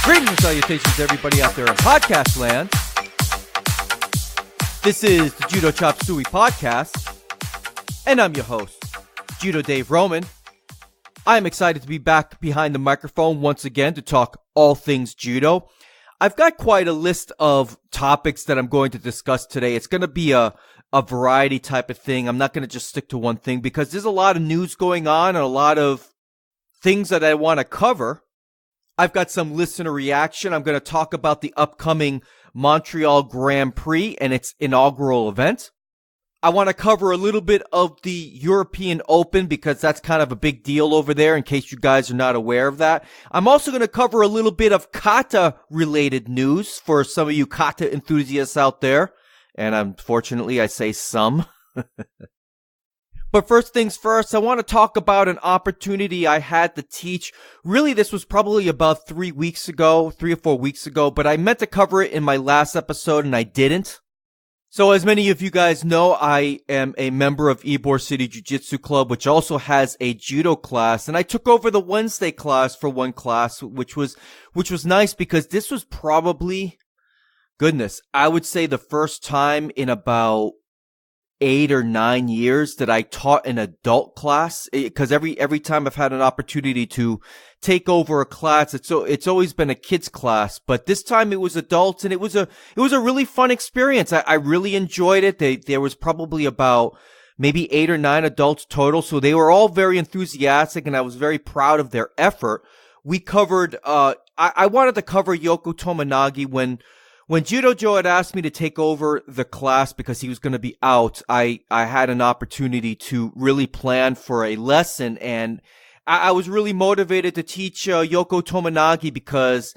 Greetings and salutations, everybody out there in podcast land. This is the Judo Chop Suey Podcast, and I'm your host, Judo Dave Roman. I'm excited to be back behind the microphone once again to talk all things judo. I've got quite a list of topics that I'm going to discuss today. It's going to be a variety type of thing. I'm not going to just stick to one thing because there's a lot of news going on and a lot of things that I want to cover. I've got some listener reaction. I'm going to talk about the upcoming Montreal Grand Prix and its inaugural event. I want to cover a little bit of the European Open because that's kind of a big deal over there in case you guys are not aware of that. I'm also going to cover a little bit of kata-related news for some of you kata enthusiasts out there. And unfortunately, I say some. But first things first, I want to talk about an opportunity I had to teach. Really, this was probably about 3 or 4 weeks ago, but I meant to cover it in my last episode and I didn't. So as many of you guys know, I am a member of Ybor City Jiu-Jitsu Club, which also has a judo class, and I took over the Wednesday class for one class, which was nice because this was probably, I would say the first time in about 8 or 9 years that I taught an adult class, because every time I've had an opportunity to take over a class, it's always been a kids class, but this time it was adults, and it was a really fun experience. I really enjoyed it. There was probably about maybe 8 or 9 adults total, so they were all very enthusiastic, and I was very proud of their effort. We covered, I wanted to cover Yoko Tominagi when Judo Joe had asked me to take over the class because he was going to be out. I had an opportunity to really plan for a lesson, and I was really motivated to teach Yoko Tominagi because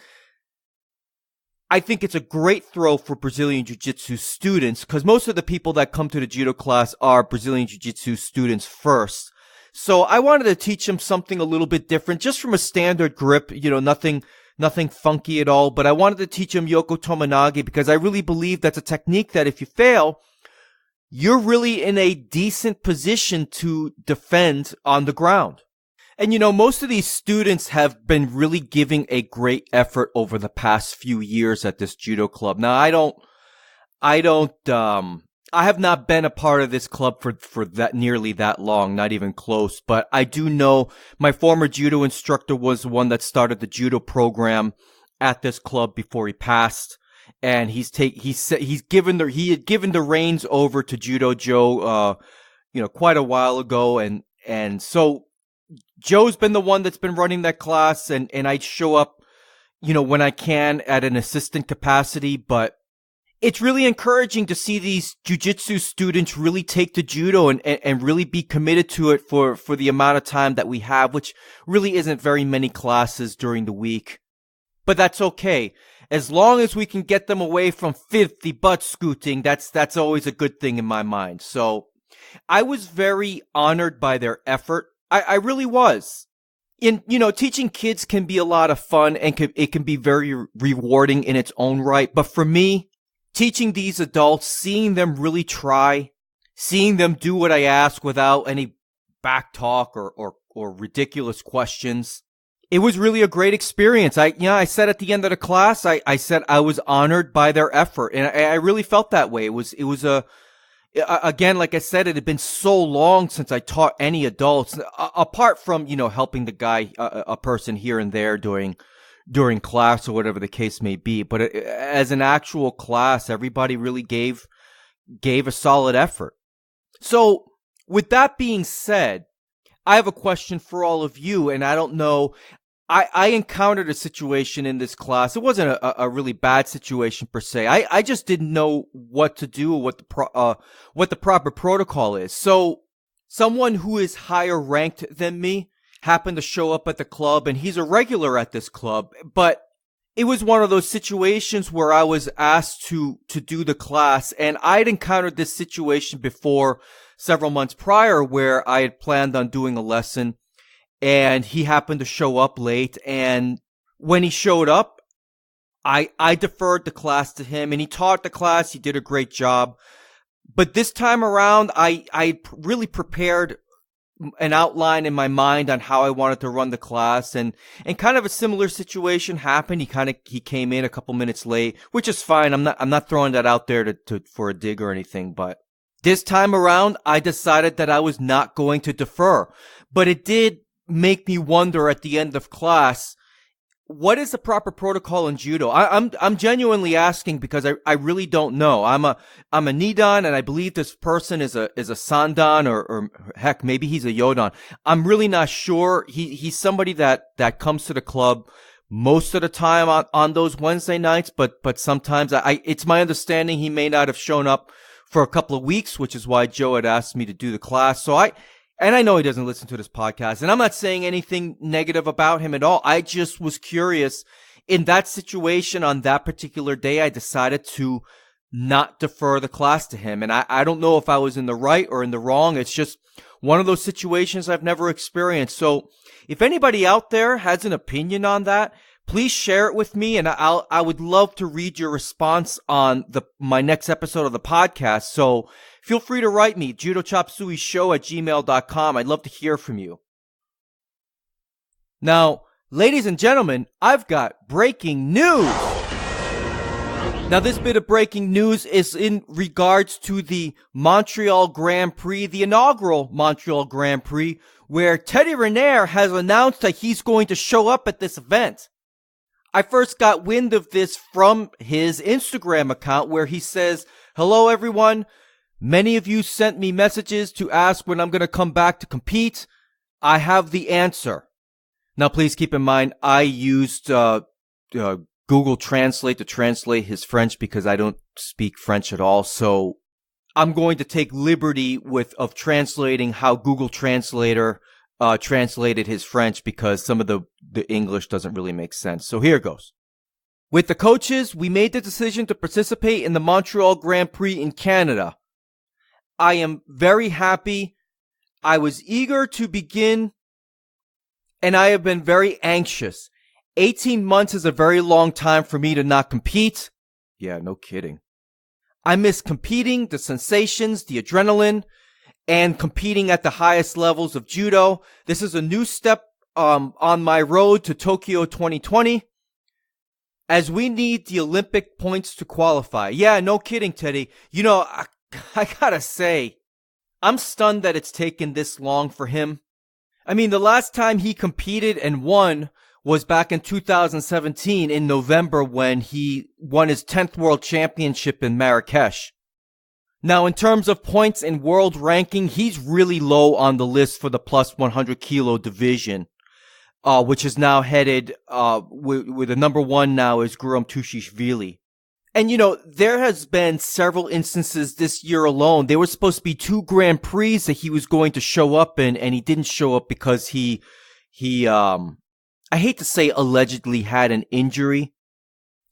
I think it's a great throw for Brazilian Jiu-Jitsu students because most of the people that come to the judo class are Brazilian Jiu-Jitsu students first. So I wanted to teach them something a little bit different, just from a standard grip, nothing funky at all, but I wanted to teach him Yoko Tominagi because I really believe that's a technique that if you fail, you're really in a decent position to defend on the ground. And most of these students have been really giving a great effort over the past few years at this judo club. Now, I have not been a part of this club for that nearly that long, not even close, but I do know my former judo instructor was the one that started the judo program at this club before he passed, and he had given the reins over to Judo Joe quite a while ago, and so Joe's been the one that's been running that class, and I show up when I can at an assistant capacity, but it's really encouraging to see these jiu-jitsu students really take to judo and really be committed to it for the amount of time that we have, which really isn't very many classes during the week. But that's okay. As long as we can get them away from filthy butt scooting, that's always a good thing in my mind. So I was very honored by their effort. I really was. Teaching kids can be a lot of fun and it can be very rewarding in its own right. But for me, teaching these adults, seeing them really try, seeing them do what I ask without any back talk or ridiculous questions, it was really a great experience. I said at the end of the class, I said I was honored by their effort, and I really felt that way. It was again, like I said, it had been so long since I taught any adults, apart from helping the guy, a person here and there during class or whatever the case may be. But as an actual class, everybody really gave a solid effort. So with that being said, I have a question for all of you, and I don't know, I encountered a situation in this class. It wasn't a really bad situation per se. I just didn't know what to do or what the proper protocol is. So someone who is higher ranked than me happened to show up at the club, and he's a regular at this club, but it was one of those situations where I was asked to do the class, and I'd encountered this situation before several months prior where I had planned on doing a lesson, and he happened to show up late, and when he showed up, I deferred the class to him, and he taught the class. He did a great job. But this time around, I really prepared an outline in my mind on how I wanted to run the class, and kind of a similar situation happened. He came in a couple minutes late, which is fine. I'm not throwing that out there to for a dig or anything, but this time around, I decided that I was not going to defer. But it did make me wonder at the end of class, what is the proper protocol in judo? I'm genuinely asking because I really don't know. I'm a Nidan, and I believe this person is a Sandan, or heck, maybe he's a Yodan. I'm really not sure. He's somebody that comes to the club most of the time on those Wednesday nights, but sometimes it's my understanding he may not have shown up for a couple of weeks, which is why Joe had asked me to do the class. So I know he doesn't listen to this podcast, and I'm not saying anything negative about him at all. I just was curious. In that situation on that particular day, I decided to not defer the class to him. And I don't know if I was in the right or in the wrong. It's just one of those situations I've never experienced. So if anybody out there has an opinion on that, please share it with me, and I would love to read your response on my next episode of the podcast. So feel free to write me, judochopsueyshow@gmail.com. I'd love to hear from you. Now, ladies and gentlemen, I've got breaking news. Now, this bit of breaking news is in regards to the Montreal Grand Prix, the inaugural Montreal Grand Prix, where Teddy Riner has announced that he's going to show up at this event. I first got wind of this from his Instagram account, where he says, "Hello, everyone. Many of you sent me messages to ask when I'm going to come back to compete. I have the answer." Now, please keep in mind, I used Google Translate to translate his French because I don't speak French at all. So I'm going to take liberty of translating how Google Translator translated his French, because some of the English doesn't really make sense. So here goes. "With the coaches, we made the decision to participate in the Montreal Grand Prix in Canada. I am very happy. I was eager to begin, and I have been very anxious. 18 months is a very long time for me to not compete." Yeah, no kidding. "I miss competing, the sensations, the adrenaline, and competing at the highest levels of judo. This is a new step on my road to Tokyo 2020, as we need the Olympic points to qualify." Yeah, no kidding, Teddy. You know, I gotta say, I'm stunned that it's taken this long for him. I mean, the last time he competed and won was back in 2017 in November, when he won his 10th World Championship in Marrakesh. Now, in terms of points in world ranking, he's really low on the list for the plus 100 kilo division, which is now headed, with the number one now is Guram Tushishvili. And, you know, there has been several instances this year alone. There were supposed to be 2 Grand Prix that he was going to show up in, and he didn't show up because he I hate to say allegedly had an injury.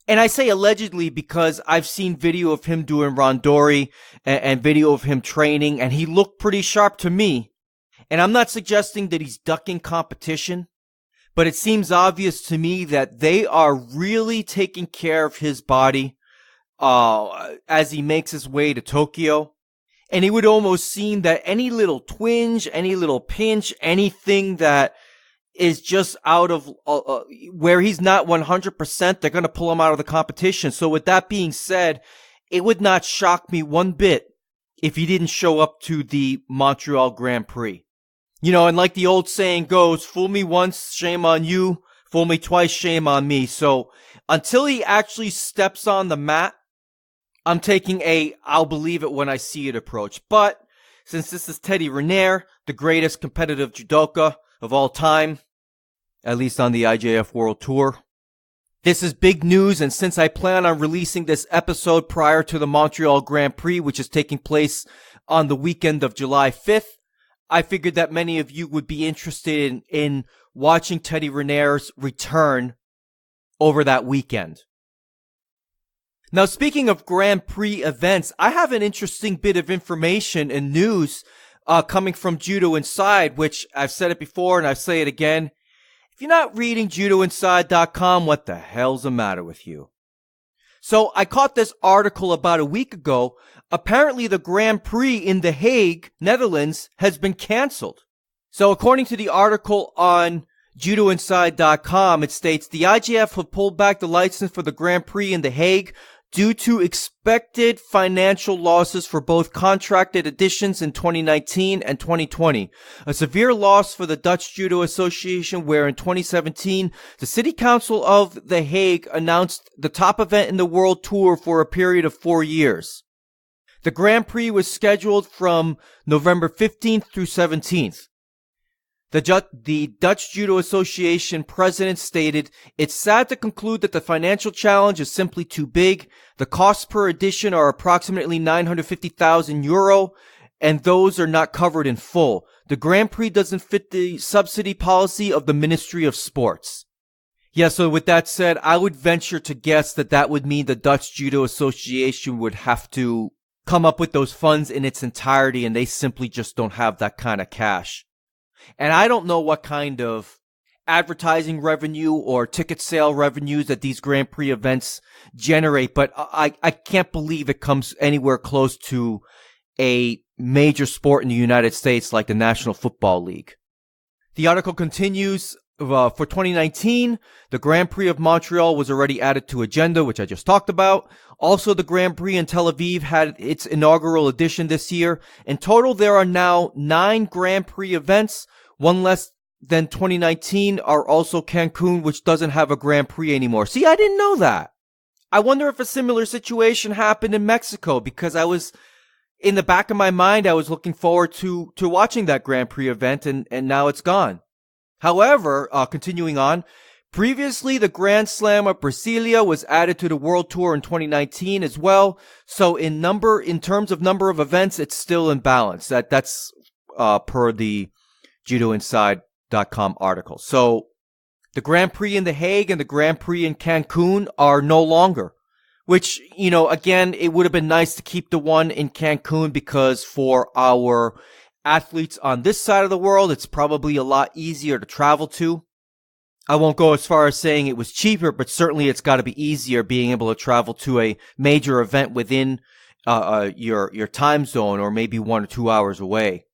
And I say allegedly because I've seen video of him doing randori and video of him training, and he looked pretty sharp to me. And I'm not suggesting that he's ducking competition, but it seems obvious to me that they are really taking care of his body as he makes his way to Tokyo. And it would almost seem that any little twinge, any little pinch, anything that is just out of where he's not 100%, they're going to pull him out of the competition. So with that being said, it would not shock me one bit if he didn't show up to the Montreal Grand Prix. You know, and like the old saying goes, fool me once, shame on you. Fool me twice, shame on me. So until he actually steps on the mat, I'm taking I'll believe it when I see it approach. But since this is Teddy Riner, the greatest competitive judoka of all time, at least on the IJF World Tour, this is big news. And since I plan on releasing this episode prior to the Montreal Grand Prix, which is taking place on the weekend of July 5th, I figured that many of you would be interested in watching Teddy Riner's return over that weekend. Now, speaking of Grand Prix events, I have an interesting bit of information and news coming from Judo Inside, which I've said it before and I say it again. If you're not reading judoinside.com, what the hell's the matter with you? So I caught this article about a week ago. Apparently the Grand Prix in The Hague, Netherlands, has been canceled. So according to the article on judoinside.com, it states the IJF have pulled back the license for the Grand Prix in The Hague due to expected financial losses for both contracted editions in 2019 and 2020. A severe loss for the Dutch Judo Association, where in 2017, the City Council of The Hague announced the top event in the World Tour for a period of 4 years. The Grand Prix was scheduled from November 15th through 17th. The Dutch Judo Association president stated, "It's sad to conclude that the financial challenge is simply too big. The costs per edition are approximately €950,000, and those are not covered in full. The Grand Prix doesn't fit the subsidy policy of the Ministry of Sports." Yeah, so with that said, I would venture to guess that that would mean the Dutch Judo Association would have to come up with those funds in its entirety, and they simply just don't have that kind of cash. And I don't know what kind of advertising revenue or ticket sale revenues that these Grand Prix events generate, but I can't believe it comes anywhere close to a major sport in the United States like the National Football League. The article continues, for 2019, the Grand Prix of Montreal was already added to agenda, which I just talked about. Also, the Grand Prix in Tel Aviv had its inaugural edition this year. In total, there are now 9 Grand Prix events. One less than 2019 are also Cancun, which doesn't have a Grand Prix anymore. See, I didn't know that. I wonder if a similar situation happened in Mexico, because in the back of my mind, I was looking forward to watching that Grand Prix event, and now it's gone. However, continuing on, previously the Grand Slam of Brasilia was added to the World Tour in 2019 as well. So in terms of number of events, it's still in balance. That's per the judoinside.com article. So the Grand Prix in The Hague and the Grand Prix in Cancun are no longer, which, again, it would have been nice to keep the one in Cancun, because for our athletes on this side of the world, it's probably a lot easier to travel to. I won't go as far as saying it was cheaper, but certainly it's got to be easier being able to travel to a major event within your time zone, or maybe 1 or 2 hours away.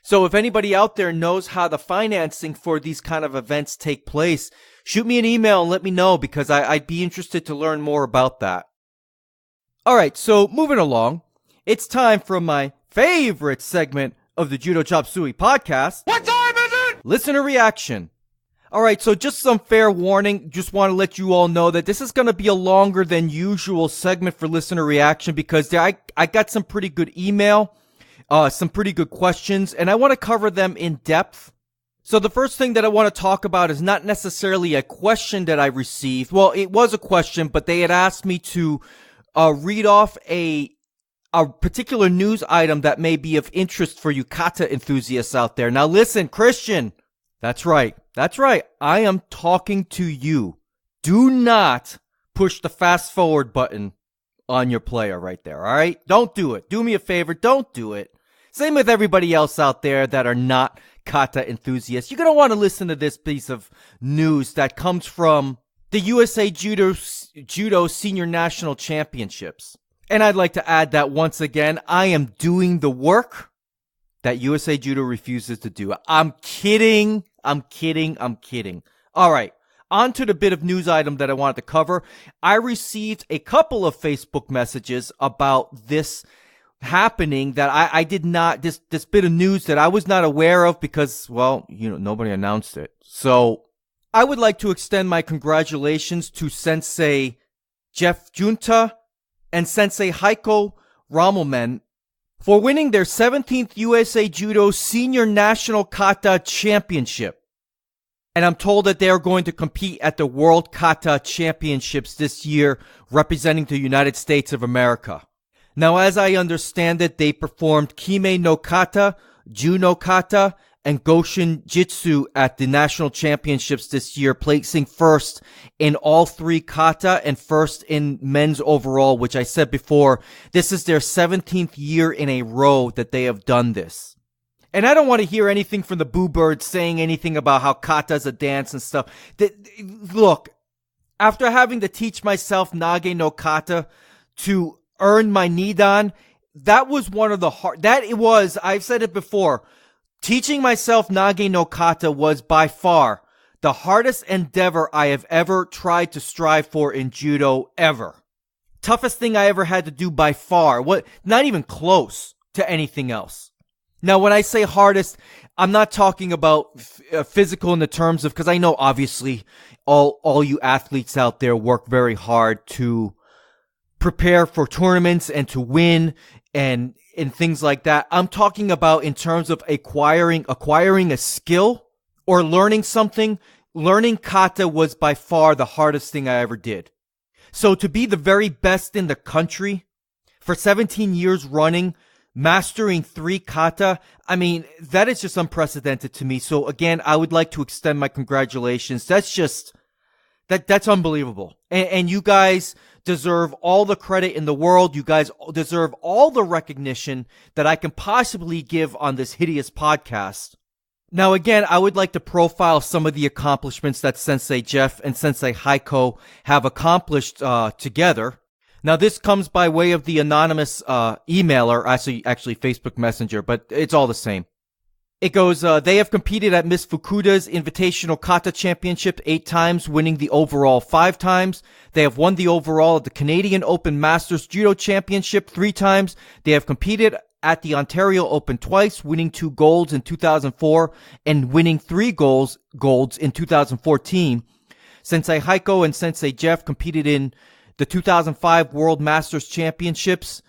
So if anybody out there knows how the financing for these kind of events take place, shoot me an email and let me know, because I'd be interested to learn more about that. All right, so moving along, it's time for my favorite segment of the Judo Chop Suey Podcast. What time is it? Listener reaction. All right, so just some fair warning. Just want to let you all know that this is going to be a longer than usual segment for listener reaction, because I got some pretty good email, some pretty good questions, and I want to cover them in depth. So the first thing that I want to talk about is not necessarily a question that I received. Well, it was a question, but they had asked me to read off a particular news item that may be of interest for you kata enthusiasts out there. Now listen, Christian. That's right. I am talking to you. Do not push the fast forward button on your player right there, all right? Don't do it. Do me a favor. Don't do it. Same with everybody else out there that are not kata enthusiasts. You're going to want to listen to this piece of news that comes from the USA Judo Senior National Championships. And I'd like to add that once again, I am doing the work that USA Judo refuses to do. I'm kidding. All right, on to the bit of news item that I wanted to cover. I received a couple of Facebook messages about this happening that I did not, this bit of news that I was not aware of, because, well, nobody announced it. So I would like to extend my congratulations to Sensei Jeff Junta and Sensei Heiko Rommelman for winning their 17th USA Judo Senior National Kata Championship. And I'm told that they are going to compete at the World Kata Championships this year, representing the United States of America. Now, as I understand it, they performed Kime no Kata, Ju no Kata, and Goshin Jitsu at the national championships this year, placing first in all 3 kata and first in men's overall, which I said before, this is their 17th year in a row that they have done this. And I don't want to hear anything from the Boo Birds saying anything about how kata is a dance and stuff. Look, after having to teach myself Nage no Kata to earn my Nidan, that was one of the hard, I've said it before, Teaching myself Nage no Kata was by far the hardest endeavor I have ever tried to strive for in judo ever. Toughest thing I ever had to do by far. Not even close to anything else. Now, when I say hardest, I'm not talking about physical in the terms of, because I know obviously all you athletes out there work very hard to prepare for tournaments and to win and things like that. I'm talking about in terms of acquiring a skill or learning something. Learning kata was by far the hardest thing I ever did. So to be the very best in the country for 17 years running, mastering 3 kata, I mean, that is just unprecedented to me. So again, I would like to extend my congratulations. That's unbelievable. And you guys deserve all the credit in the world. You guys deserve all the recognition that I can possibly give on this hideous podcast. Now, again, I would like to profile some of the accomplishments that Sensei Jeff and Sensei Heiko have accomplished together. Now, this comes by way of the anonymous emailer, actually Facebook Messenger, but it's all the same. It goes, they have competed at Miss Fukuda's Invitational Kata Championship 8 times, winning the overall 5 times. They have won the overall at the Canadian Open Masters Judo Championship 3 times. They have competed at the Ontario Open twice, winning 2 golds in 2004 and winning 3 golds in 2014. Sensei Heiko and Sensei Jeff competed in the 2005 World Masters Championships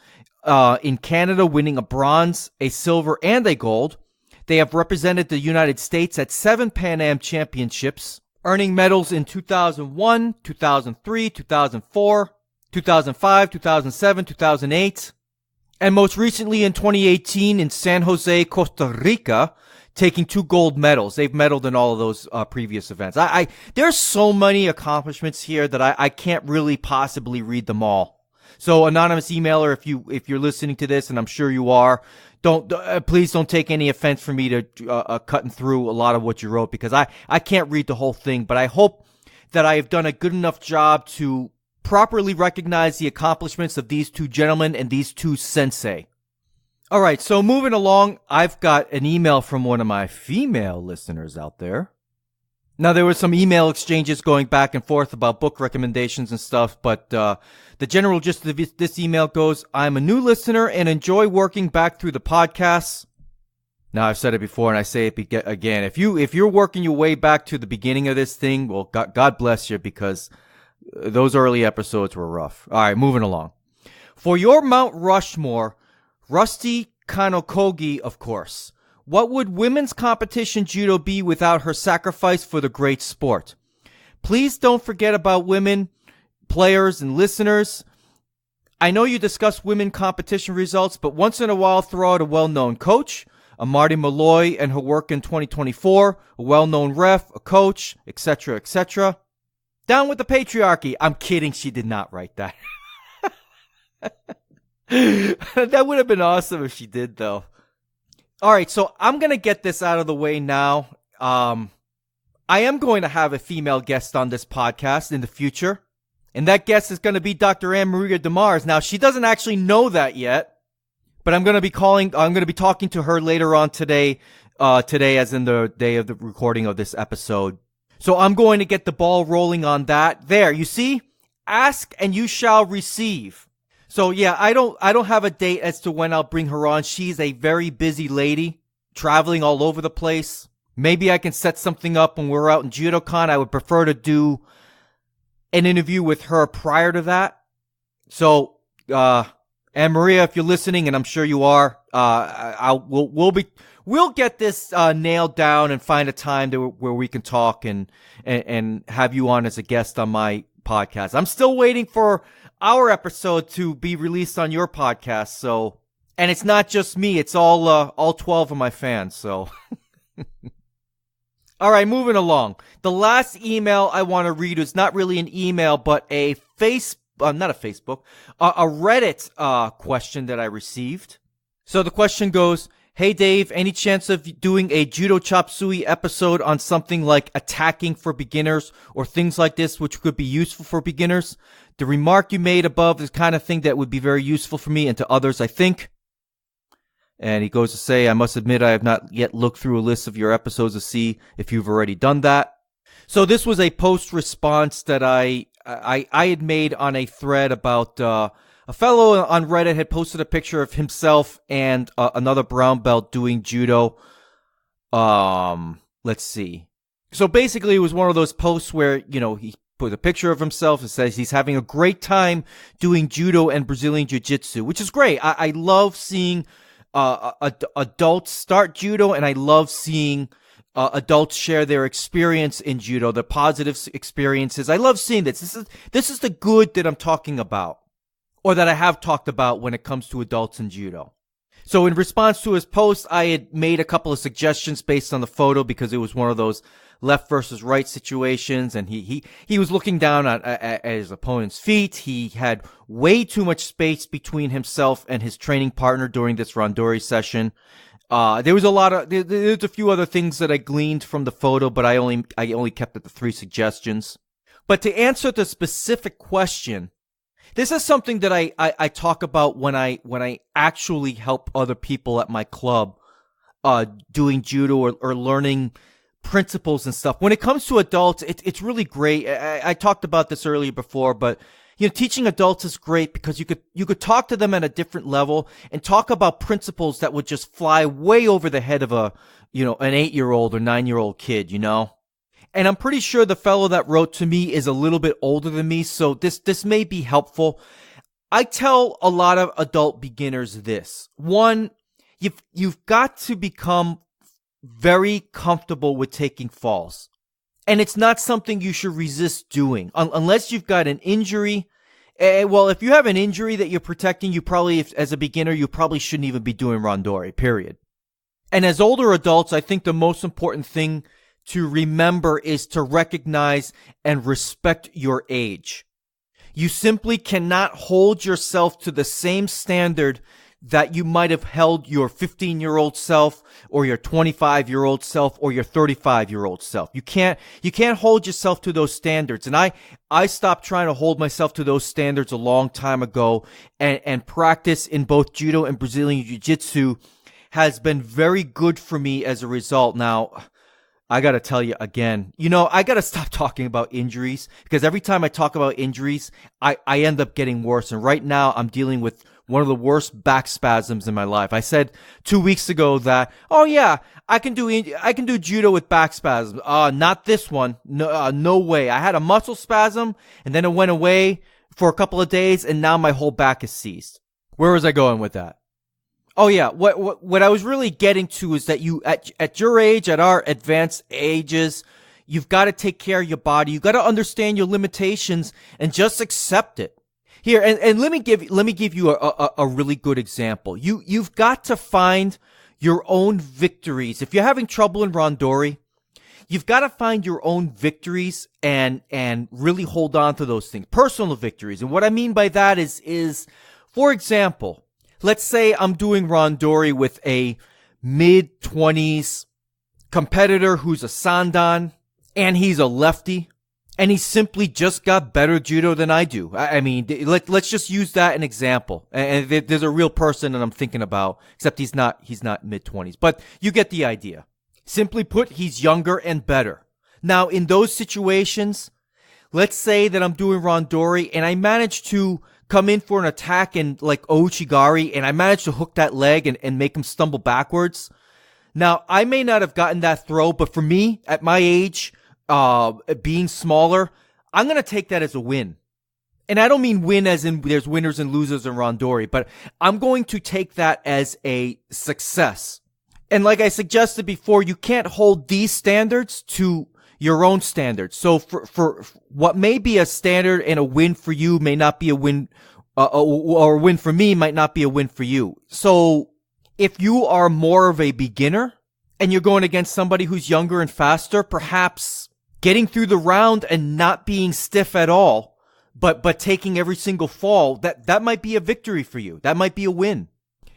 in Canada, winning a bronze, a silver, and a gold. They have represented the United States at 7 Pan Am Championships, earning medals in 2001, 2003, 2004, 2005, 2007, 2008, and most recently in 2018 in San Jose, Costa Rica, taking 2 gold medals. They've medaled in all of those previous events. There's so many accomplishments here that I can't really possibly read them all. So, anonymous emailer, if you're listening to this, and I'm sure you are, please don't take any offense for me to cutting through a lot of what you wrote, because I can't read the whole thing, but I hope that I have done a good enough job to properly recognize the accomplishments of these 2 gentlemen and these 2 sensei. All right, so moving along, I've got an email from one of my female listeners out there. Now, there were some email exchanges going back and forth about book recommendations and stuff, but the general gist of this email goes, I'm a new listener and enjoy working back through the podcasts. Now, I've said it before and I say it again. If you're working your way back to the beginning of this thing, well, God bless you, because those early episodes were rough. All right, moving along. For your Mount Rushmore, Rusty Kanokogi, of course. What would women's competition judo be without her sacrifice for the great sport? Please don't forget about women, players, and listeners. I know you discuss women competition results, but once in a while throw out a well-known coach, a Marty Malloy and her work in 2024, a well-known ref, a coach, etc., etc. Down with the patriarchy. I'm kidding, she did not write that. That would have been awesome if she did, though. All right, so I'm going to get this out of the way now. I am going to have a female guest on this podcast in the future, and that guest is going to be Dr. Anne-Maria DeMars. Now, she doesn't actually know that yet, but I'm going to be talking to her later on today as in the day of the recording of this episode. So I'm going to get the ball rolling on that. There, you see? Ask and you shall receive. So yeah, I don't have a date as to when I'll bring her on. She's a very busy lady, traveling all over the place. Maybe I can set something up when we're out in JudoCon. I would prefer to do an interview with her prior to that. So, Anne-Maria, if you're listening, and I'm sure you are, we'll get this nailed down and find a time where we can talk and have you on as a guest on my podcast. I'm still waiting for our episode to be released on your podcast. So, and it's not just me; it's all 12 of my fans. So, all right, moving along. The last email I want to read is not really an email, but a not a Facebook, a Reddit question that I received. So the question goes, hey Dave, any chance of doing a Judo Chop Suey episode on something like attacking for beginners or things like this which could be useful for beginners? The remark you made above is the kind of thing that would be very useful for me and to others, I think. And he goes to say, I must admit I have not yet looked through a list of your episodes to see if you've already done that. So this was a post response that I had made on a thread about a fellow on Reddit had posted a picture of himself and another brown belt doing judo. Let's see. So basically, it was one of those posts where, he put a picture of himself. It says he's having a great time doing judo and Brazilian jiu-jitsu, which is great. I love seeing adults start judo, and I love seeing adults share their experience in judo, the positive experiences. I love seeing this. This is the good that I'm talking about, or that I have talked about when it comes to adults in judo. So in response to his post, I had made a couple of suggestions based on the photo because it was one of those left versus right situations, and he was looking down at his opponent's feet. He had way too much space between himself and his training partner during this randori session. There was there's a few other things that I gleaned from the photo, but I only kept it to 3 suggestions. But to answer the specific question, this is something that I talk about when I actually help other people at my club, doing judo or learning principles and stuff. When it comes to adults, it's really great. I talked about this earlier before, but teaching adults is great because you could talk to them at a different level and talk about principles that would just fly way over the head of an 8-year-old or 9-year-old kid, And I'm pretty sure the fellow that wrote to me is a little bit older than me, so this may be helpful. I tell a lot of adult beginners this. One, you've got to become very comfortable with taking falls. And it's not something you should resist doing unless you've got an injury. Well, if you have an injury that you're protecting, you probably, as a beginner, you probably shouldn't even be doing randori, period. And as older adults, I think the most important thing to remember is to recognize and respect your age. You simply cannot hold yourself to the same standard that you might have held your 15-year-old self or your 25-year-old self or your 35-year-old self. You can't hold yourself to those standards. And I stopped trying to hold myself to those standards a long time ago, and practice in both judo and Brazilian jiu-jitsu has been very good for me as a result. Now, I gotta tell you again, I gotta stop talking about injuries, because every time I talk about injuries, I end up getting worse. And right now I'm dealing with one of the worst back spasms in my life. I said 2 weeks ago that, oh yeah, I can do judo with back spasms. Not this one. No way. I had a muscle spasm and then it went away for a couple of days and now my whole back is seized. Where was I going with that? Oh yeah, what I was really getting to is that you, at your age, at our advanced ages, you've got to take care of your body. You've got to understand your limitations and just accept it. Here, and let me give you a really good example. You've got to find your own victories. If you're having trouble in randori, you've got to find your own victories and really hold on to those things. Personal victories. And what I mean by that is, for example, let's say I'm doing randori with a mid-20s competitor who's a sandan, and he's a lefty, and he simply just got better judo than I do. I mean, let's just use that an example. And there's a real person that I'm thinking about, except he's not mid-20s. But you get the idea. Simply put, he's younger and better. Now, in those situations, let's say that I'm doing randori, and I manage to come in for an attack and like ouchigari, and I managed to hook that leg and make him stumble backwards. Now, I may not have gotten that throw, but for me, at my age, being smaller, I'm going to take that as a win. And I don't mean win as in there's winners and losers in randori, but I'm going to take that as a success. And like I suggested before, you can't hold these standards to your own standards. So for what may be a standard and a win for you may not be a win, or a win for me might not be a win for you. So if you are more of a beginner and you're going against somebody who's younger and faster, perhaps getting through the round and not being stiff at all, but taking every single fall, that might be a victory for you. That might be a win.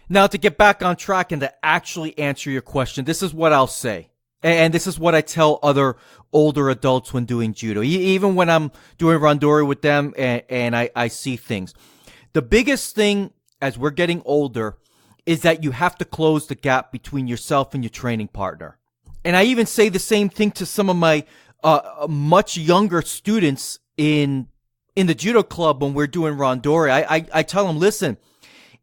Now, to get back on track and to actually answer your question, this is what I'll say. And this is what I tell other older adults when doing judo, even when I'm doing randori with them and I see things. The biggest thing as we're getting older is that you have to close the gap between yourself and your training partner. And I even say the same thing to some of my much younger students in the judo club when we're doing randori. I tell them, listen,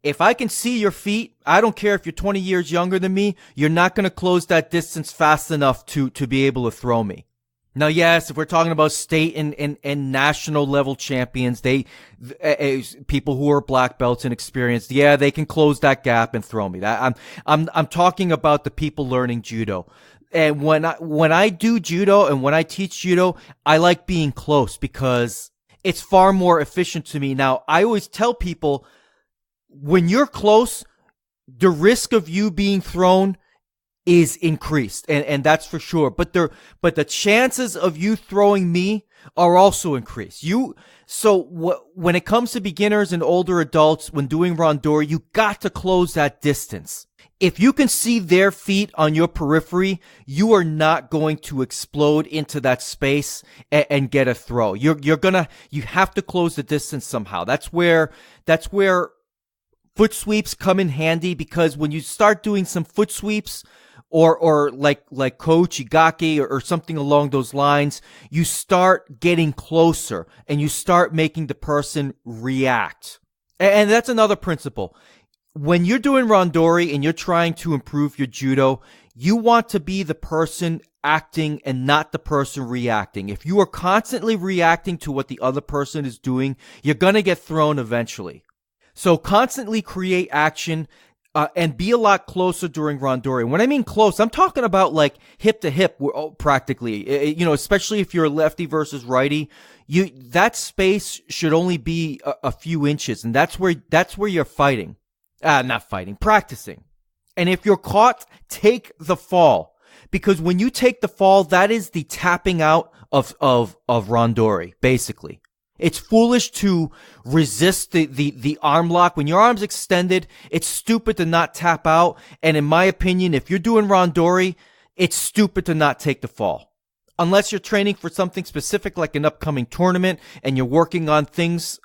if I can see your feet, I don't care if you're 20 years younger than me, you're not going to close that distance fast enough to be able to throw me. Now, yes, if we're talking about state and national level champions, people who are black belts and experienced, yeah, they can close that gap and throw me. I'm talking about the people learning judo. And when I do judo and when I teach judo, I like being close because it's far more efficient to me. Now, I always tell people, when you're close, the risk of you being thrown is increased, and that's for sure. But the chances of you throwing me are also increased. When it comes to beginners and older adults, when doing randori, you got to close that distance. If you can see their feet on your periphery, you are not going to explode into that space and get a throw. You have to close the distance somehow. That's where foot sweeps come in handy, because when you start doing some foot sweeps or like Coach Igaki or something along those lines, you start getting closer and you start making the person react. And that's another principle. When you're doing randori and you're trying to improve your judo, you want to be the person acting and not the person reacting. If you are constantly reacting to what the other person is doing, you're going to get thrown eventually. So constantly create action and be a lot closer during randori. When I mean close, I'm talking about like hip to hip practically. Especially if you're a lefty versus righty, that space should only be a few inches, and that's where you're fighting. Practicing. And if you're caught, take the fall. Because when you take the fall, that is the tapping out of randori, basically. It's foolish to resist the arm lock. When your arm's extended, it's stupid to not tap out. And in my opinion, if you're doing randori, it's stupid to not take the fall. Unless you're training for something specific like an upcoming tournament and you're working on things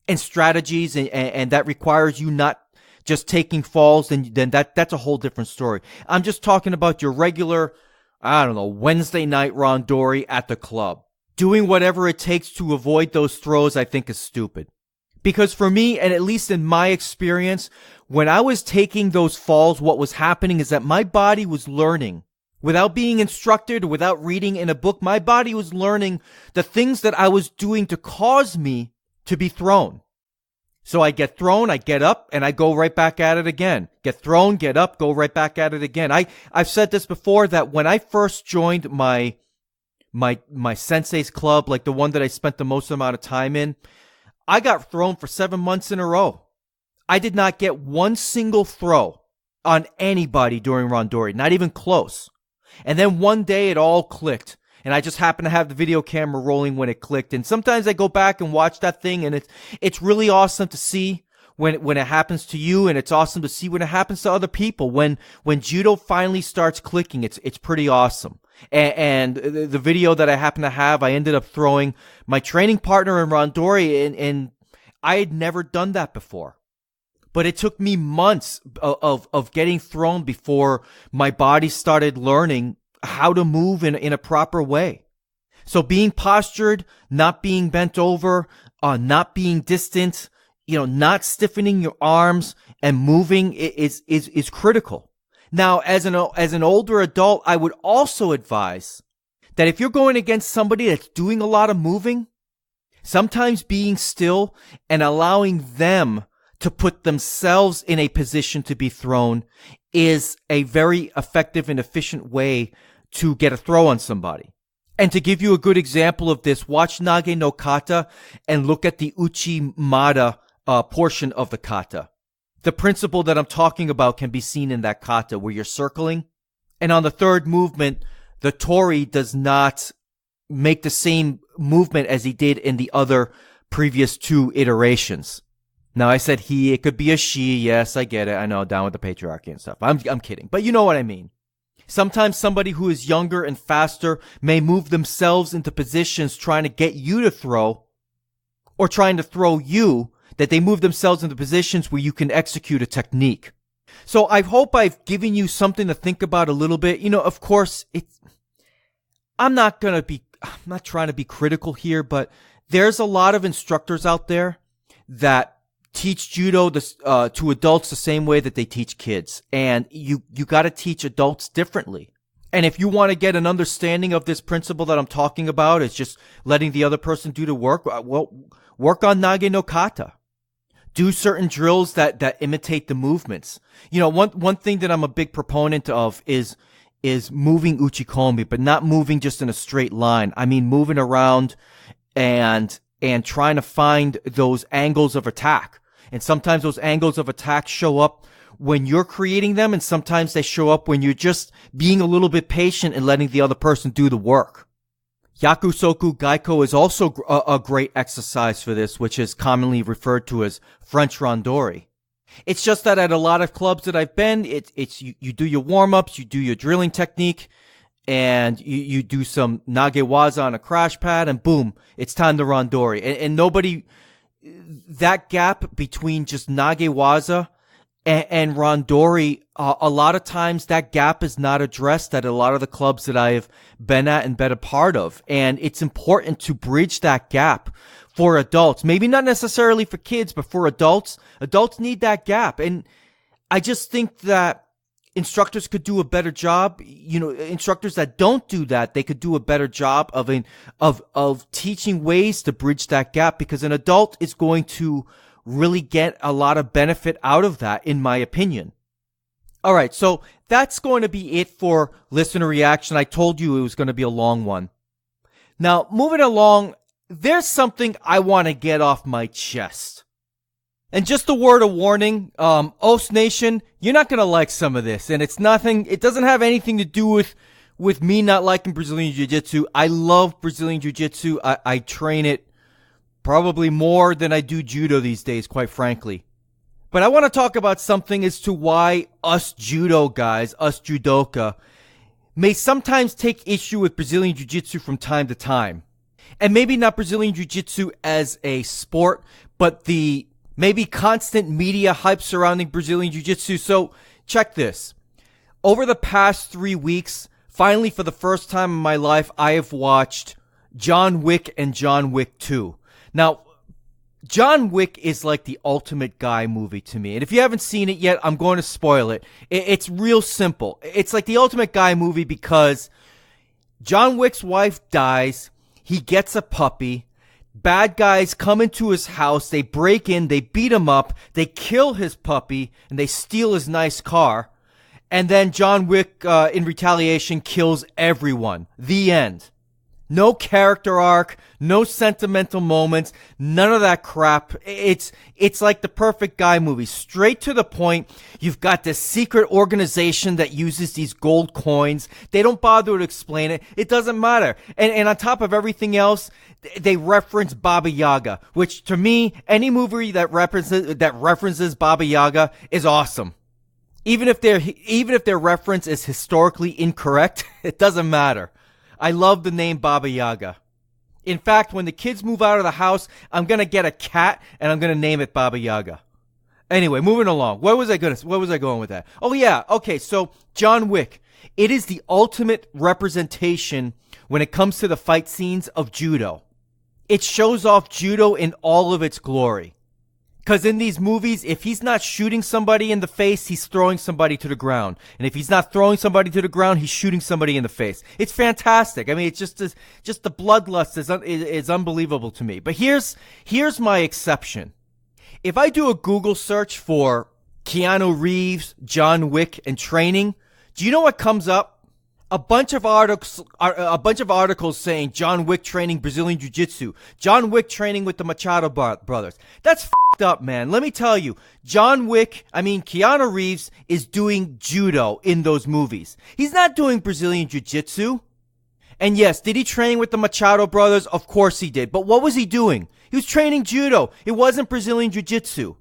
and strategies and that requires you not just taking falls, then that's a whole different story. I'm just talking about your regular, Wednesday night randori at the club. Doing whatever it takes to avoid those throws, I think, is stupid. Because for me, and at least in my experience, when I was taking those falls, what was happening is that my body was learning. Without being instructed or without reading in a book, my body was learning the things that I was doing to cause me to be thrown. So I get thrown, I get up, and I go right back at it again. Get thrown, get up, go right back at it again. I've said this before, that when I first joined my sensei's club, like the one that I spent the most amount of time in, I got thrown for 7 months in a row. I did not get one single throw on anybody during randori, not even close. And then one day it all clicked. And I just happened to have the video camera rolling when it clicked. And sometimes I go back and watch that thing, and it's really awesome to see when it happens to you, and it's awesome to see when it happens to other people. When judo finally starts clicking, it's pretty awesome. And the video that I happen to have, I ended up throwing my training partner in randori, and I had never done that before. But it took me months of getting thrown before my body started learning how to move in a proper way. So being postured, not being bent over, not being distant, not stiffening your arms and moving is critical. Now, as an older adult, I would also advise that if you're going against somebody that's doing a lot of moving, sometimes being still and allowing them to put themselves in a position to be thrown is a very effective and efficient way to get a throw on somebody. And to give you a good example of this, watch Nage no Kata and look at the Uchi Mada portion of the kata. The principle that I'm talking about can be seen in that kata where you're circling. And on the third movement, the Tori does not make the same movement as he did in the other previous two iterations. Now, I said he, it could be a she. Yes, I get it. I know, down with the patriarchy and stuff. I'm kidding. But you know what I mean. Sometimes somebody who is younger and faster may move themselves into positions trying to get you to throw, or trying to throw you, that they move themselves into positions where you can execute a technique. So I hope I've given you something to think about a little bit. Of course, I'm not trying to be critical here, but there's a lot of instructors out there that teach judo to adults the same way that they teach kids. And you got to teach adults differently. And if you want to get an understanding of this principle that I'm talking about, it's just letting the other person do the work. Well, work on nage no kata. Do certain drills that imitate the movements. One thing that I'm a big proponent of is moving uchikomi, but not moving just in a straight line. I mean, moving around and trying to find those angles of attack. And sometimes those angles of attack show up when you're creating them, and sometimes they show up when you're just being a little bit patient and letting the other person do the work. Yakusoku Gaiko is also a great exercise for this, which is commonly referred to as French randori. It's just that at a lot of clubs that I've been, you do your warm-ups, you do your drilling technique, and you do some nagewaza on a crash pad, and boom, it's time to randori. And nobody, that gap between just nagewaza and randori, a lot of times that gap is not addressed at a lot of the clubs that I have been at and been a part of. And it's important to bridge that gap for adults. Maybe not necessarily for kids, but for adults. Adults need that gap. And I just think that instructors could do a better job. Instructors that don't do that, they could do a better job of teaching ways to bridge that gap, because an adult is going to really get a lot of benefit out of that, in my opinion. All right, so that's going to be it for listener reaction. I told you it was going to be a long one. Now, moving along, there's something I want to get off my chest. And just a word of warning, Ost Nation, you're not going to like some of this. And it doesn't have anything to do with me not liking Brazilian Jiu-Jitsu. I love Brazilian Jiu-Jitsu. I train it probably more than I do judo these days, quite frankly. But I want to talk about something as to why us judo guys, us judoka, may sometimes take issue with Brazilian Jiu-Jitsu from time to time. And maybe not Brazilian Jiu-Jitsu as a sport, but the maybe constant media hype surrounding Brazilian Jiu-Jitsu. So check this. Over the past 3 weeks, finally for the first time in my life, I have watched John Wick and John Wick 2. Now, John Wick is like the ultimate guy movie to me. And if you haven't seen it yet, I'm going to spoil it. It's real simple. It's like the ultimate guy movie because John Wick's wife dies. He gets a puppy. Bad guys come into his house. They break in. They beat him up. They kill his puppy. And they steal his nice car. And then John Wick, in retaliation, kills everyone. The end. No character arc, no sentimental moments, none of that crap. It's like the perfect guy movie. Straight to the point. You've got this secret organization that uses these gold coins. They don't bother to explain it. It doesn't matter. And on top of everything else, they reference Baba Yaga, which to me, any movie that references Baba Yaga is awesome. Even if their reference is historically incorrect, it doesn't matter. I love the name Baba Yaga. In fact, when the kids move out of the house, I'm going to get a cat and I'm going to name it Baba Yaga. Anyway, moving along. Where was I going with that? Oh yeah. Okay. So John Wick, it is the ultimate representation when it comes to the fight scenes of judo. It shows off judo in all of its glory. Because in these movies, if he's not shooting somebody in the face, he's throwing somebody to the ground. And if he's not throwing somebody to the ground, he's shooting somebody in the face. It's fantastic. I mean, it's just the bloodlust is unbelievable to me. But here's my exception. If I do a Google search for Keanu Reeves, John Wick, and training, do you know what comes up? A bunch of articles saying John Wick training Brazilian Jiu-Jitsu, John Wick training with the Machado brothers. That's f***ed up, man. Let me tell you, Keanu Reeves is doing judo in those movies. He's not doing Brazilian Jiu-Jitsu. And yes, did he train with the Machado brothers? Of course he did. But what was he doing? He was training judo. It wasn't Brazilian Jiu-Jitsu.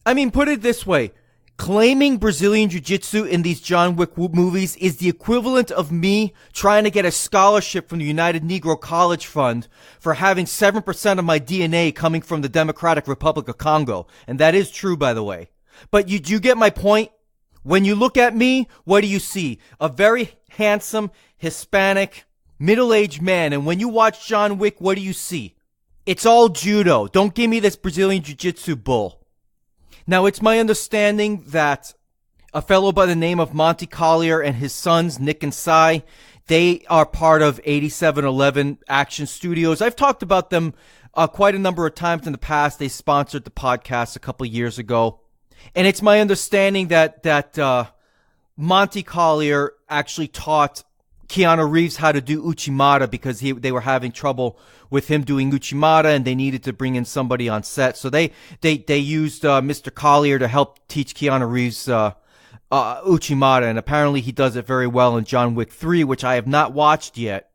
I mean, put it this way. Claiming Brazilian Jiu-Jitsu in these John Wick movies is the equivalent of me trying to get a scholarship from the United Negro College Fund for having 7% of my DNA coming from the Democratic Republic of Congo. And that is true, by the way. But you get my point? When you look at me, what do you see? A very handsome, Hispanic, middle-aged man. And when you watch John Wick, what do you see? It's all judo. Don't give me this Brazilian Jiu-Jitsu bull. Now, it's my understanding that a fellow by the name of Monte Collier and his sons, Nick and Sai, they are part of 8711 Action Studios. I've talked about them quite a number of times in the past. They sponsored the podcast a couple years ago. And it's my understanding that Monte Collier actually taught Keanu Reeves how to do Uchimata because they were having trouble with him doing Uchimata and they needed to bring in somebody on set. So they used Mr. Collier to help teach Keanu Reeves Uchimata, and apparently he does it very well in John Wick 3, which I have not watched yet.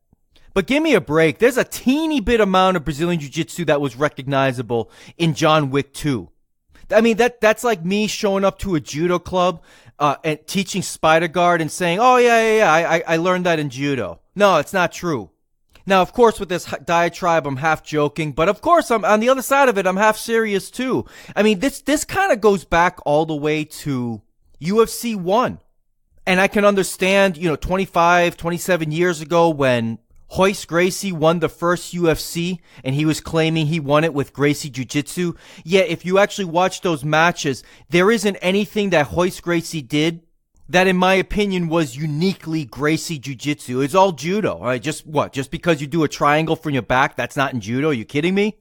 But give me a break. There's a teeny bit amount of Brazilian Jiu-Jitsu that was recognizable in John Wick 2. I mean, that's like me showing up to a judo club and teaching Spider Guard and saying, oh, yeah, I learned that in judo. No, it's not true. Now, of course, with this diatribe, I'm half joking, but of course, I'm on the other side of it, I'm half serious too. I mean, this kind of goes back all the way to UFC 1. And I can understand, 25, 27 years ago when Royce Gracie won the first UFC and he was claiming he won it with Gracie Jiu-Jitsu. Yet if you actually watch those matches, there isn't anything that Royce Gracie did that in my opinion was uniquely Gracie Jiu-Jitsu. It's all judo. All right, just because you do a triangle from your back, that's not in judo? Are you kidding me?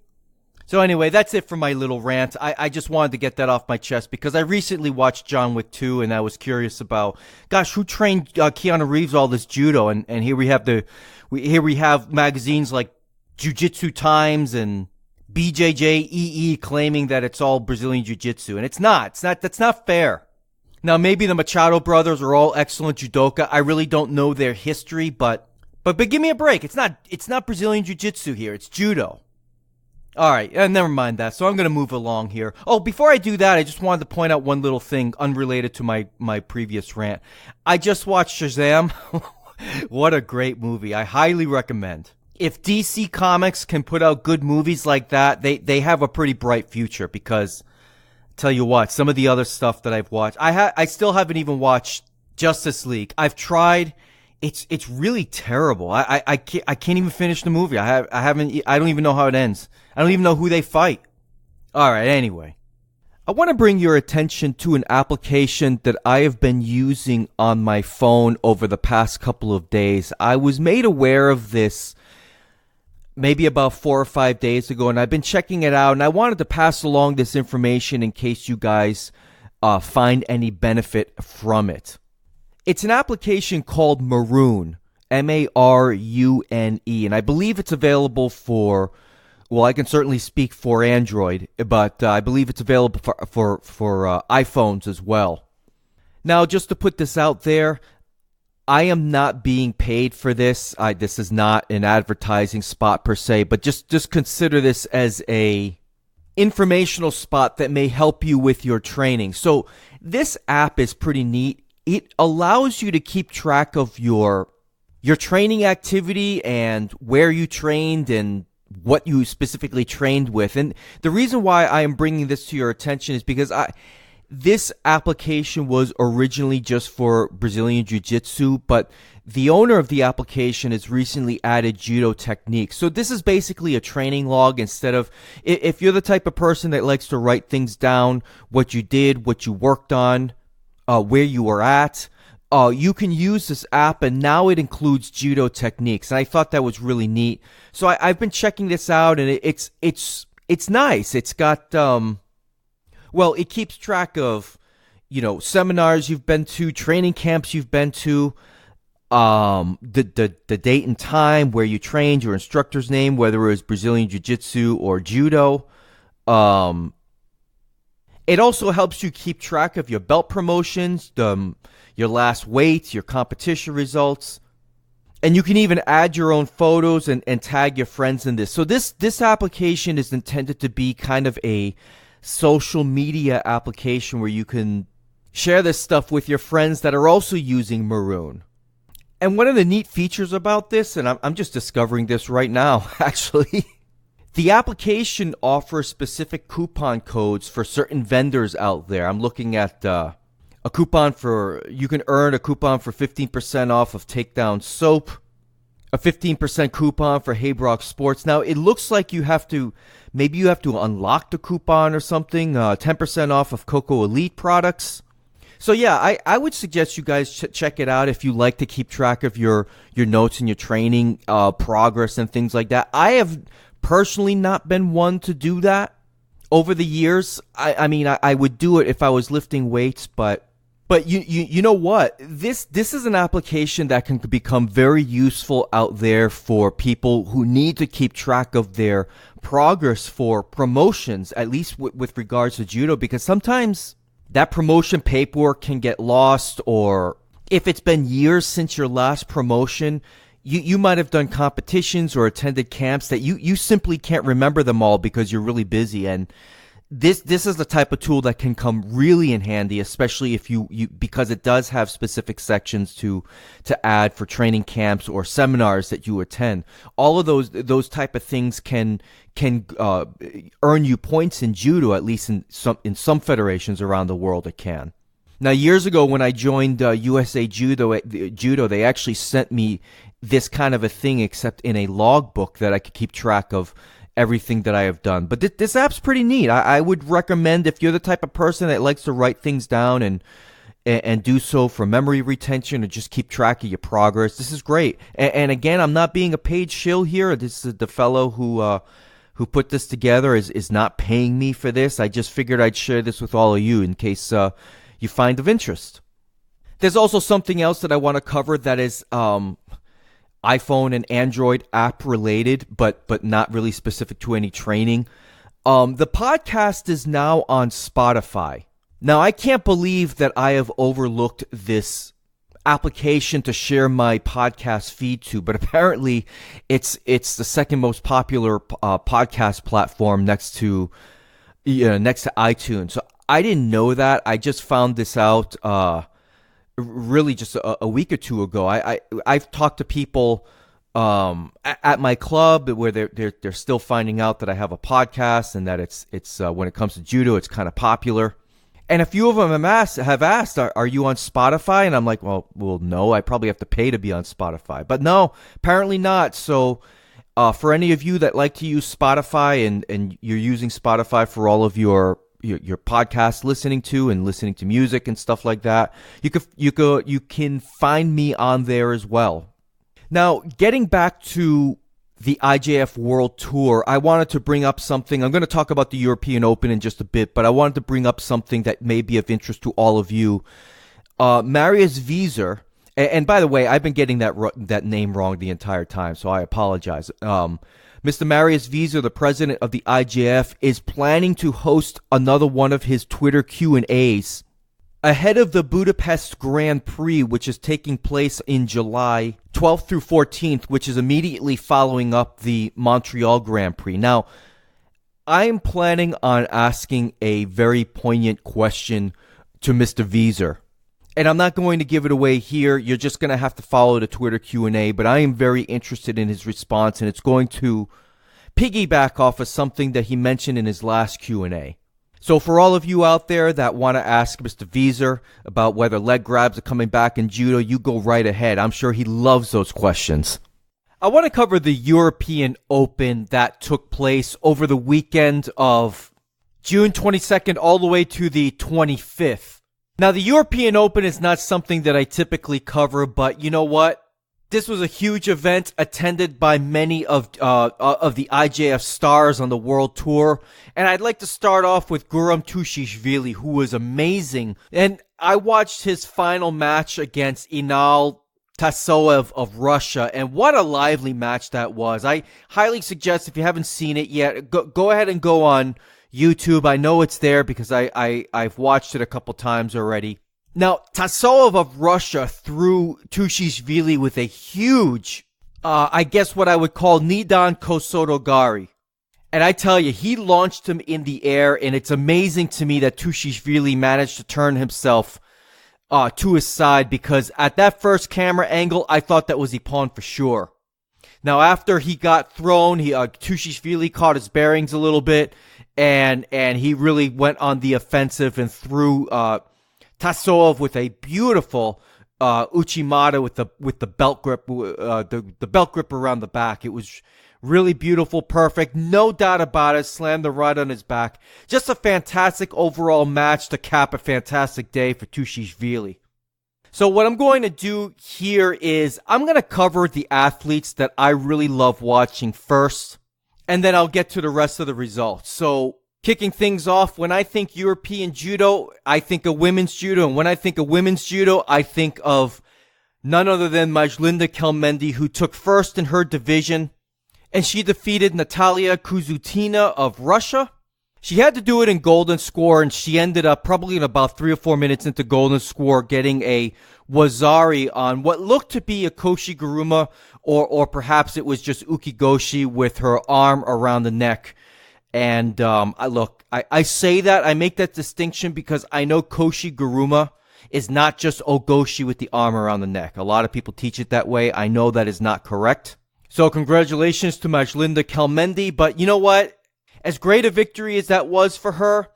So anyway, that's it for my little rant. I just wanted to get that off my chest because I recently watched John Wick 2 and I was curious about, gosh, who trained Keanu Reeves all this judo? And here we have magazines like Jiu-Jitsu Times and BJJ EE claiming that it's all Brazilian Jiu-Jitsu, and it's not. That's not fair. Now maybe the Machado brothers are all excellent judoka. I really don't know their history, but give me a break. It's not Brazilian Jiu-Jitsu here. It's judo. All right, never mind that. So I'm going to move along here. Oh, before I do that, I just wanted to point out one little thing unrelated to my previous rant. I just watched Shazam. What a great movie. I highly recommend. If DC Comics can put out good movies like that, they have a pretty bright future because, tell you what, some of the other stuff that I've watched, I still haven't even watched Justice League. I've tried. It's really terrible. I can't even finish the movie. I don't even know how it ends. I don't even know who they fight. All right, anyway. I want to bring your attention to an application that I have been using on my phone over the past couple of days. I was made aware of this maybe about 4 or 5 days ago, and I've been checking it out, and I wanted to pass along this information in case you guys find any benefit from it. It's an application called Marune, Marune, and I believe it's available for, well, I can certainly speak for Android, but I believe it's available for iPhones as well. Now, just to put this out there, I am not being paid for this. This is not an advertising spot per se, but just consider this as a informational spot that may help you with your training. So this app is pretty neat. It allows you to keep track of your training activity and where you trained and what you specifically trained with. And the reason why I am bringing this to your attention is because this application was originally just for Brazilian Jiu-Jitsu, but the owner of the application has recently added judo techniques. So this is basically a training log instead of, if you're the type of person that likes to write things down, what you did, what you worked on, where you were at, you can use this app, and now it includes judo techniques. And I thought that was really neat. So I've been checking this out, and it's nice. It's got, well, it keeps track of, seminars you've been to, training camps you've been to, the date and time where you trained, your instructor's name, whether it was Brazilian Jiu-Jitsu or judo. It also helps you keep track of your belt promotions, your last weights, your competition results. And you can even add your own photos and tag your friends in this. So this application is intended to be kind of a social media application where you can share this stuff with your friends that are also using Marune. And one of the neat features about this, and I'm just discovering this right now, actually, the application offers specific coupon codes for certain vendors out there. I'm looking at You can earn a coupon for 15% off of Takedown Soap, a 15% coupon for Haybrock Sports. Now, it looks like maybe you have to unlock the coupon or something, 10% off of Coco Elite products. So yeah, I would suggest you guys check it out if you like to keep track of your notes and your training progress and things like that. I have personally not been one to do that over the years. I mean, I would do it if I was lifting weights, but you know what? This is an application that can become very useful out there for people who need to keep track of their progress for promotions, at least with regards to judo, because sometimes that promotion paperwork can get lost, or if it's been years since your last promotion, you might have done competitions or attended camps that you simply can't remember them all because you're really busy. And this is the type of tool that can come really in handy, especially if you because it does have specific sections to add for training camps or seminars that you attend. All of those type of things can earn you points in judo, at least in some federations around the world it can. Now, years ago when I joined USA Judo, they actually sent me this kind of a thing, except in a logbook that I could keep track of everything that I have done. But this app's pretty neat. I would recommend, if you're the type of person that likes to write things down and do so for memory retention, or just keep track of your progress, this is great. And again, I'm not being a paid shill here. This is the fellow who put this together is not paying me for this. I just figured I'd share this with all of you in case you find of interest. There's also something else that I want to cover that is iPhone and Android app related, but not really specific to any training. The podcast is now on Spotify. Now, I can't believe that I have overlooked this application to share my podcast feed to, but apparently it's the second most popular podcast platform next to iTunes. So I didn't know that. I just found this out really just a week or two ago. I've talked to people at my club where they're still finding out that I have a podcast and that it's when it comes to judo, it's kind of popular. And a few of them have asked, are you on Spotify? And I'm like, well, no, I probably have to pay to be on Spotify. But no, apparently not. So for any of you that like to use Spotify and you're using Spotify for all of your podcast listening to music and stuff like that, you can find me on there as well. Now, getting back to the IJF World Tour, I wanted to bring up something. I'm going to talk about the European Open in just a bit, but I wanted to bring up something that may be of interest to all of you. Marius Vizer, and by the way, I've been getting that name wrong the entire time, so I apologize. Mr. Marius Vizer, the president of the IJF, is planning to host another one of his Twitter Q&As ahead of the Budapest Grand Prix, which is taking place in July 12th through 14th, which is immediately following up the Montreal Grand Prix. Now, I'm planning on asking a very poignant question to Mr. Vizer. And I'm not going to give it away here. You're just going to have to follow the Twitter Q&A. But I am very interested in his response, and it's going to piggyback off of something that he mentioned in his last Q&A. So for all of you out there that want to ask Mr. Vizer about whether leg grabs are coming back in judo, you go right ahead. I'm sure he loves those questions. I want to cover the European Open that took place over the weekend of June 22nd all the way to the 25th. Now, the European Open is not something that I typically cover, but you know what? This was a huge event attended by many of the IJF stars on the World Tour. And I'd like to start off with Guram Tushishvili, who was amazing. And I watched his final match against Inal Tasoev of Russia, and what a lively match that was. I highly suggest, if you haven't seen it yet, go ahead and go on YouTube. I know it's there because I've watched it a couple times already. Now, Tasoev of Russia threw Tushishvili with a huge, I guess what I would call Nidan Kosotogari. And I tell you, he launched him in the air, and it's amazing to me that Tushishvili managed to turn himself to his side, because at that first camera angle, I thought that was Ippon for sure. Now, after he got thrown, Tushishvili caught his bearings a little bit, and he really went on the offensive and threw Tasov with a beautiful Uchimata with the belt grip, the belt grip around the back. It was really beautiful, perfect, no doubt about it. Slammed the right on his back. Just a fantastic overall match to cap a fantastic day for Tushishvili. So what I'm going to do here is I'm going to cover the athletes that I really love watching first, and then I'll get to the rest of the results. So kicking things off, when I think European judo, I think of women's judo. And when I think of women's judo, I think of none other than Majlinda Kelmendi, who took first in her division. And she defeated Natalia Kuzutina of Russia. She had to do it in golden score, and she ended up probably in about 3 or 4 minutes into golden score getting a wazari on what looked to be a koshiguruma, or perhaps it was just ukigoshi with her arm around the neck. And I say that, I make that distinction because I know koshiguruma is not just ogoshi with the arm around the neck. A lot of people teach it that way. I know that is not correct. So congratulations to Majlinda Kelmendi, but you know what? As great a victory as that was for her,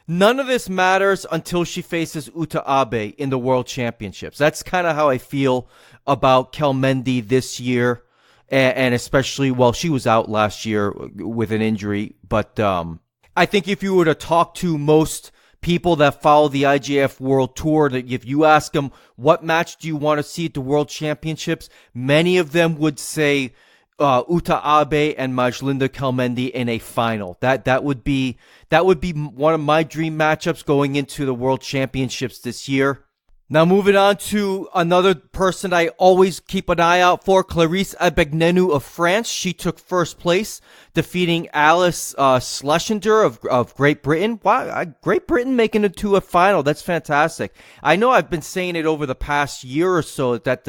none of this matters until she faces Uta Abe in the World Championships. That's kind of how I feel about Kelmendi this year, and especially, well, she was out last year with an injury, but I think if you were to talk to most people that follow the IJF World Tour, that if you ask them, what match do you want to see at the World Championships, many of them would say Uta Abe and Majlinda Kelmendi in a final. That would be one of my dream matchups going into the World Championships this year. Now moving on to another person I always keep an eye out for, Clarisse Abegnenu of France. She took first place, defeating Alice Schlesinger of Great Britain. Wow, Great Britain making it to a final. That's fantastic. I know I've been saying it over the past year or so that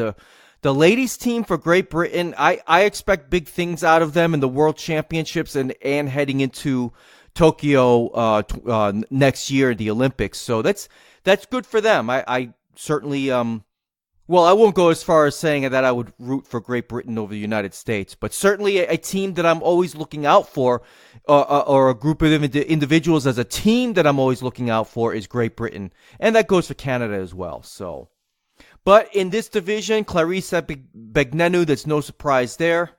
the ladies team for Great Britain, I expect big things out of them in the World Championships and heading into Tokyo next year, the Olympics. So that's good for them. I certainly, well, I won't go as far as saying that I would root for Great Britain over the United States, but certainly a team that I'm always looking out for, or a group of individuals as a team that I'm always looking out for is Great Britain. And that goes for Canada as well. So, but in this division, Clarisse Abegnenu, there's no surprise there.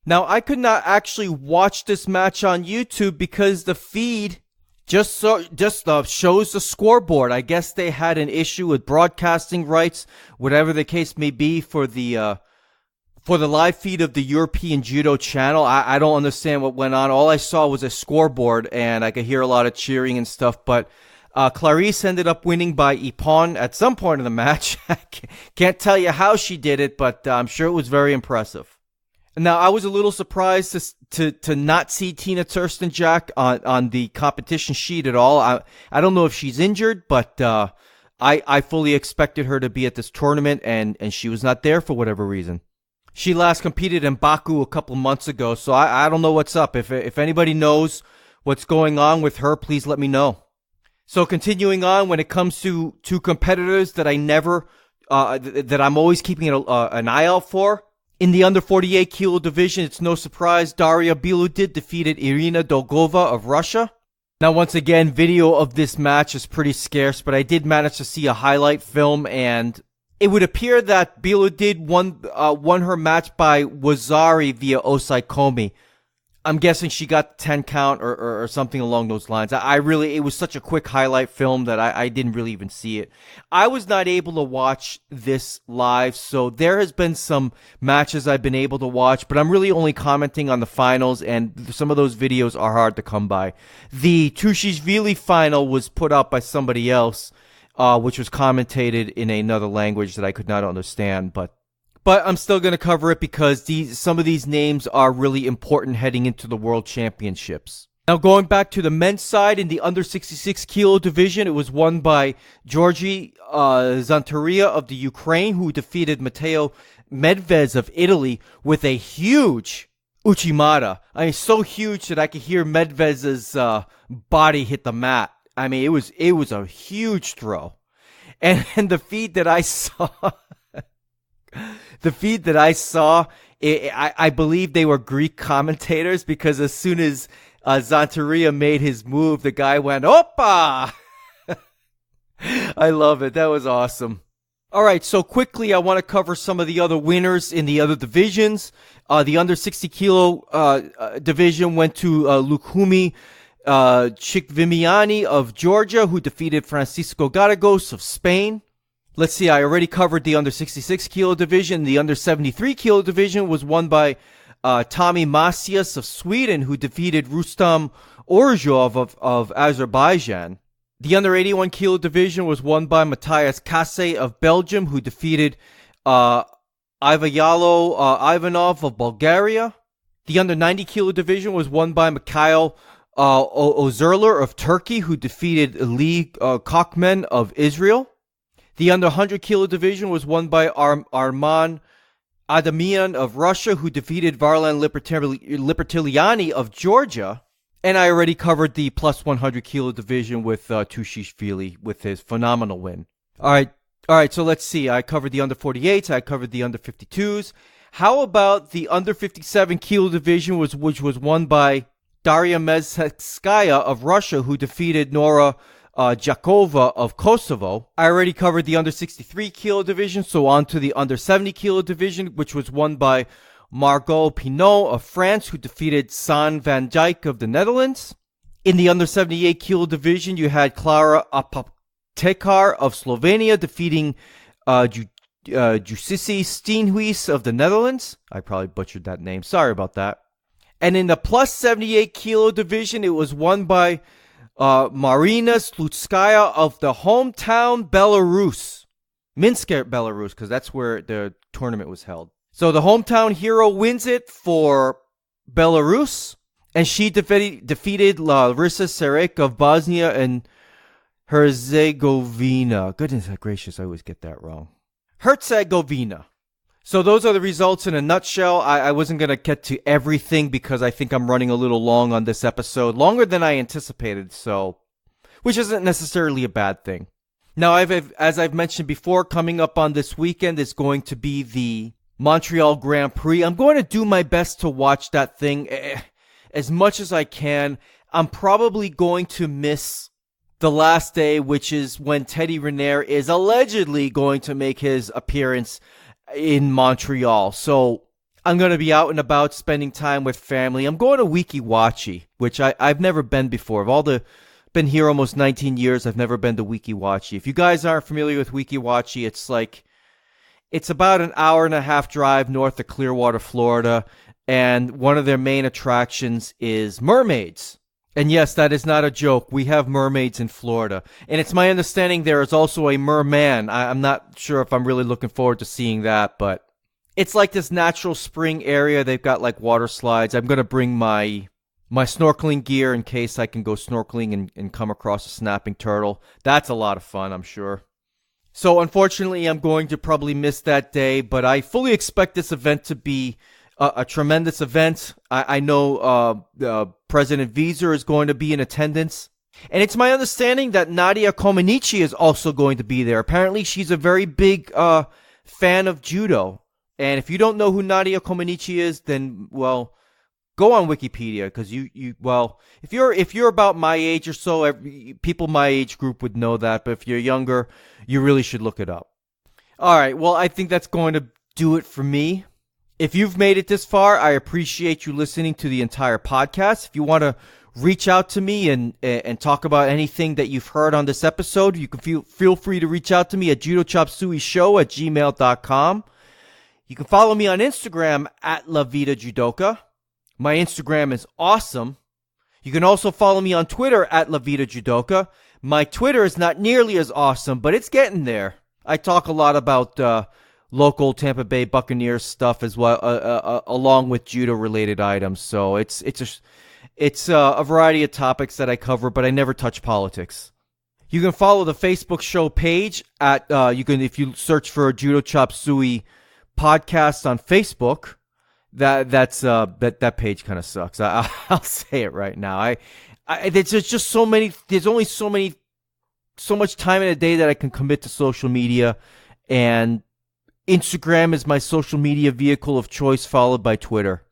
Now, I could not actually watch this match on YouTube because the feed just shows the scoreboard. I guess they had an issue with broadcasting rights, whatever the case may be, for the live feed of the European Judo channel. I don't understand what went on. All I saw was a scoreboard, and I could hear a lot of cheering and stuff. But Clarisse ended up winning by ippon at some point in the match. I can't tell you how she did it, but I'm sure it was very impressive. Now, I was a little surprised to not see Tina Turstenjak on the competition sheet at all. I don't know if she's injured, but I fully expected her to be at this tournament, and she was not there for whatever reason. She last competed in Baku a couple months ago, so I don't know what's up. If anybody knows what's going on with her, please let me know. So continuing on, when it comes to two competitors that that I'm always keeping an eye out for, in the under 48 kilo division, it's no surprise Daria Biludid defeated Irina Dolgova of Russia. Now, once again, video of this match is pretty scarce, but I did manage to see a highlight film, and it would appear that Biludid won her match by wazari via osaikomi. I'm guessing she got 10 count or something along those lines. It was such a quick highlight film that I didn't really even see it. I was not able to watch this live, so there has been some matches I've been able to watch, but I'm really only commenting on the finals, and some of those videos are hard to come by. The Tushishvili final was put out by somebody else, which was commentated in another language that I could not understand, but I'm still going to cover it because some of these names are really important heading into the World Championships. Now, going back to the men's side in the under 66 kilo division, it was won by Georgi Zantaria of the Ukraine, who defeated Matteo Medvez of Italy with a huge Uchimata. I mean, so huge that I could hear Medvez's body hit the mat. I mean, it was a huge throw. And the feed that I saw... I believe they were Greek commentators, because as soon as Zantaria made his move, the guy went, Oppa! I love it. That was awesome. All right, so quickly, I want to cover some of the other winners in the other divisions. The under 60 kilo division went to Lukumi Chikvimiani of Georgia, who defeated Francisco Garagos of Spain. Let's see, I already covered the under 66 kilo division. The under 73 kilo division was won by Tommy Masias of Sweden, who defeated Rustam Orzhov of Azerbaijan. The under 81 kilo division was won by Matthias Kasse of Belgium, who defeated Ivayalo Ivanov of Bulgaria. The under 90 kilo division was won by Mikhail Ozerler of Turkey, who defeated Lee Kochman of Israel. The under 100 kilo division was won by Arman Adamian of Russia, who defeated Varlan Libertiliani of Georgia. And I already covered the plus 100 kilo division with Tushishvili with his phenomenal win. All right, so let's see. I covered the under 48s. I covered the under 52s. How about the under 57 kilo division, which was won by Daria Mezhetskaya of Russia, who defeated Nora Jakova of Kosovo. I already covered the under 63 kilo division, so on to the under 70 kilo division, which was won by Margot Pinot of France, who defeated San van Dijk of the Netherlands. In the under 78 kilo division, you had Clara Apoptekar of Slovenia defeating Jusisi Steenhuis of the Netherlands. I probably butchered that name. Sorry about that. And in the plus 78 kilo division, it was won by Marina Slutskaya of the hometown Belarus. Minsk, Belarus, because that's where the tournament was held. So the hometown hero wins it for Belarus, and she defeated Larissa Serek of Bosnia and Herzegovina. Goodness gracious, I always get that wrong. Herzegovina. So those are the results in a nutshell. I wasn't going to get to everything because I think I'm running a little long on this episode, longer than I anticipated, so which isn't necessarily a bad thing. Now, as I've mentioned before, coming up on this weekend is going to be the Montreal Grand Prix. I'm going to do my best to watch that thing as much as I can. I'm probably going to miss the last day, which is when Teddy Riner is allegedly going to make his appearance in Montreal. So I'm going to be out and about spending time with family. I'm going to Weeki Wachee, which I've never been before. Been here almost 19 years. I've never been to Weeki Wachee. If you guys aren't familiar with Weeki Wachee, it's about an hour and a half drive north of Clearwater, Florida, and one of their main attractions is mermaids. And yes, that is not a joke. We have mermaids in Florida. And it's my understanding there is also a merman. I'm not sure if I'm really looking forward to seeing that, but it's like this natural spring area. They've got like water slides. I'm going to bring my snorkeling gear in case I can go snorkeling and come across a snapping turtle. That's a lot of fun, I'm sure. So unfortunately, I'm going to probably miss that day, but I fully expect this event to be a tremendous event. I know President Vizer is going to be in attendance. And it's my understanding that Nadia Comaneci is also going to be there. Apparently, she's a very big fan of judo. And if you don't know who Nadia Comaneci is, then, well, go on Wikipedia, because if you're about my age or so, people my age group would know that. But if you're younger, you really should look it up. All right, well, I think that's going to do it for me. If you've made it this far, I appreciate you listening to the entire podcast. If you want to reach out to me and talk about anything that you've heard on this episode, you can feel free to reach out to me at judochopsuey@gmail.com. You can follow me on Instagram at La Vida Judoka. My Instagram is awesome. You can also follow me on Twitter at La Vida Judoka. My Twitter is not nearly as awesome, but it's getting there. I talk a lot about local Tampa Bay Buccaneers stuff as well, along with judo-related items. So it's a variety of topics that I cover, but I never touch politics. You can follow the Facebook show page at if you search for Judo Chop Suey Podcast on Facebook. That page kind of sucks. I'll say it right now. There's just so many. There's only so much time in a day that I can commit to social media, and Instagram is my social media vehicle of choice, followed by Twitter.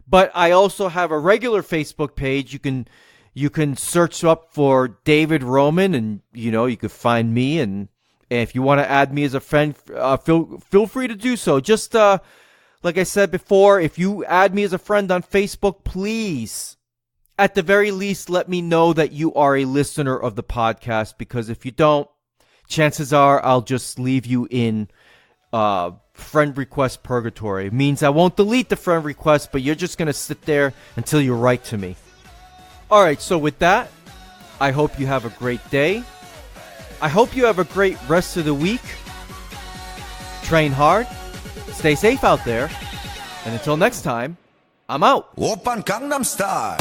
But I also have a regular Facebook page. You can You can search up for David Roman, and you could find me. And if you want to add me as a friend, feel free to do so. Just like I said before, if you add me as a friend on Facebook, please, at the very least, let me know that you are a listener of the podcast, because if you don't, chances are I'll just leave you in friend request purgatory. It means I won't delete the friend request, but you're just going to sit there until you write to me. All right, so with that, I hope you have a great day. I hope you have a great rest of the week. Train hard. Stay safe out there. And until next time, I'm out. Oppan Gangnam Style.